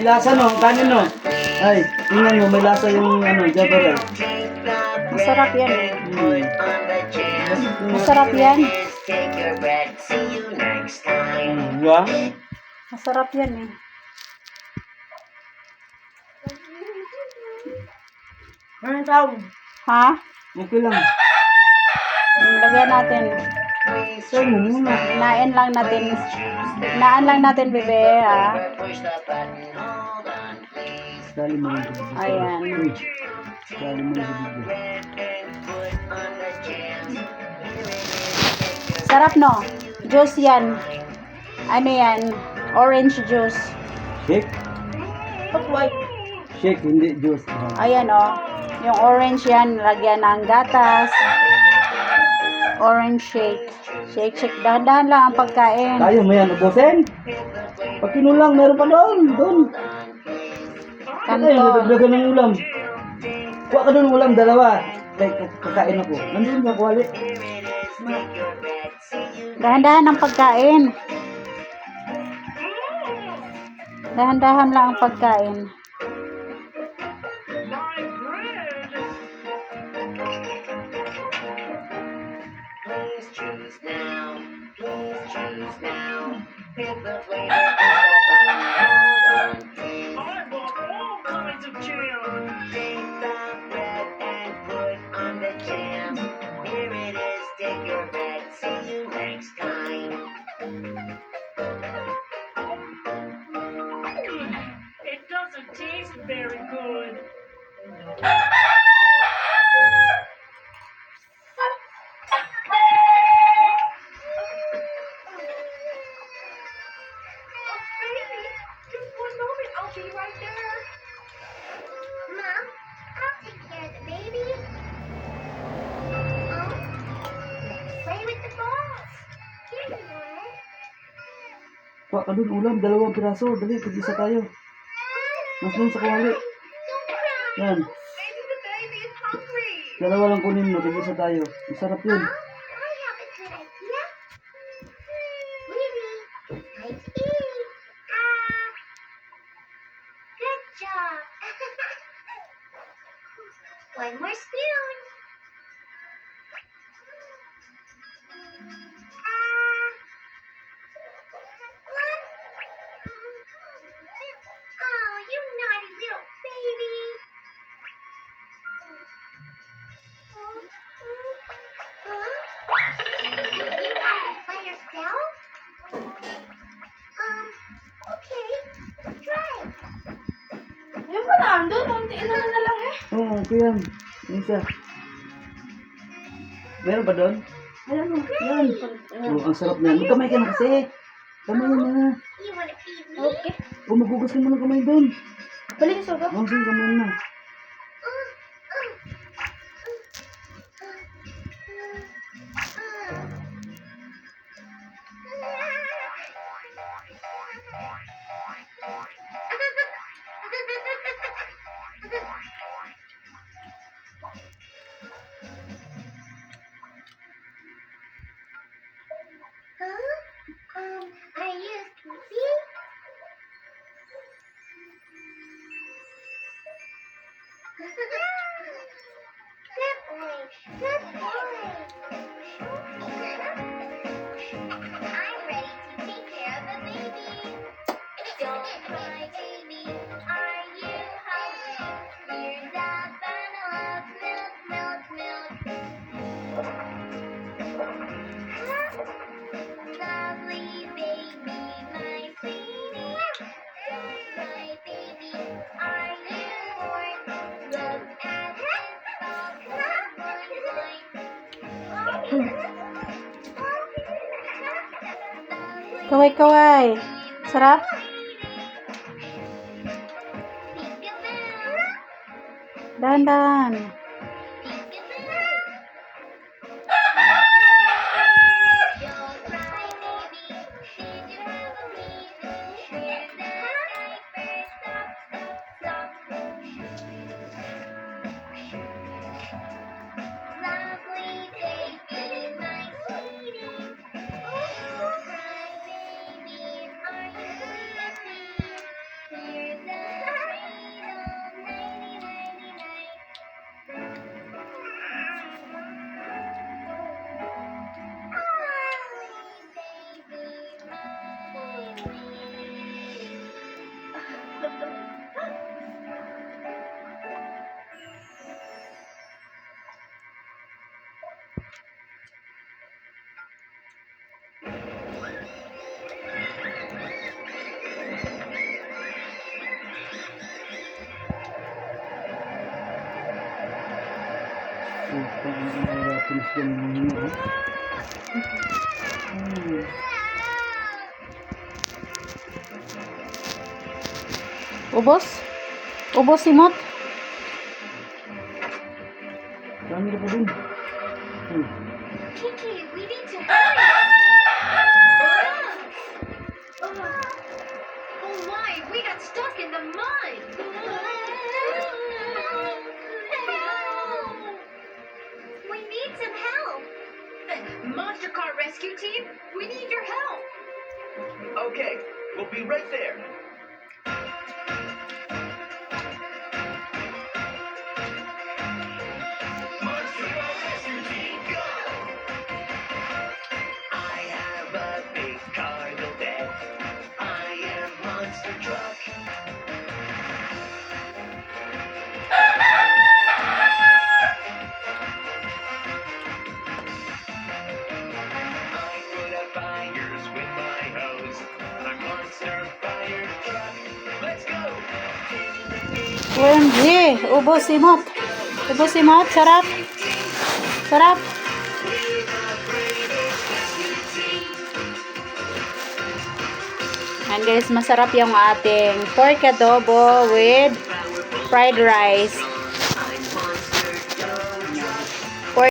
lasa no, kanin no. Ay, tingnan mo, may lasa yung ano, Jabber. Masarap yan eh. Hmm. Masarap yan. Diba? Masarap yan eh. Anong tawag? Ha? Okay lang. Lagyan natin. Sa'yo mo muna. Hinain lang natin. Hinaan lang natin, bebe, ha? Dali mo lang sa bibig. Ayan. Uy, dali mo lang sa bibig. Sarap, no? Juice yan. Ano yan? Orange juice. Shake? Ba't white? Shake, hindi juice. Ayan, oh. Yung orange yan, lagyan ng gatas. Orange shake. Shake, shake. Dahan-dahan lang ang pagkain. Kaya mo yan, ubusin? Pag kinulang, meron pa doon. Doon. Kanto. Ay, nadagdagan ng ulam. Kuha ka doon ng ulam, dalawa. Kakain ako. Nandun yung kwali. Dahan-dahan ang pagkain. Dahan-dahan lang ang pagkain. It doesn't taste very good. Baby, just one moment. I'll be right there. Mom, I'll take care of the baby. Play with the balls. Here you are. Kuha ka doon ulam, dalawang piraso. Dali, pag-isa tayo. Mas doon sa kwali. Don't cry. Yan. Maybe the baby is hungry. Dalawa lang kunin mo, pag-isa tayo. Masarap yun. I have a good idea. Baby, let's eat. Good job. One more spoon. Oh, you naughty little baby. You have it by yourself? Okay. Try. Yung pa nandun, untiin naman na lang eh. Oo, okay yan. Yung isa. Meron ba doon? Alam mo, Yan. Oh, ang sarap na. Magkamay ka na kasi. Kamay na. You wanna feed me? okay. O, magugas ka muna kamay doon. Balik sa ulo. O, sige, kamay na. Are you sleepy? Good boy. Good boy. I'm ready to take care of the baby. Don't cry, baby. Are you hungry? Here's a bottle of milk, milk, milk. Lovely baby, my sweetie. My baby, are you born? Look at his Kaway-kaway. Sarap? Dahan-dahan. Here's a Oh, parang natin sila ng mga Ubos? Ubos si Mot? Dami na pa dun. Kiki, we need to hurry. Oh my, we got stuck in the mud. We need some help. Monster Car Rescue Team, we need your help. Okay, we'll be right there. Monster Truck Rescue Team, go! I have a big cargo bed. I am Monster Truck. I put out fires with my hose. I'm Monster Fire Truck. Let's go! OMG! Ubos si Mot. Ubos si Mot. Sarap. Sarap. And guys, masarap yung ating pork adobo with fried rice.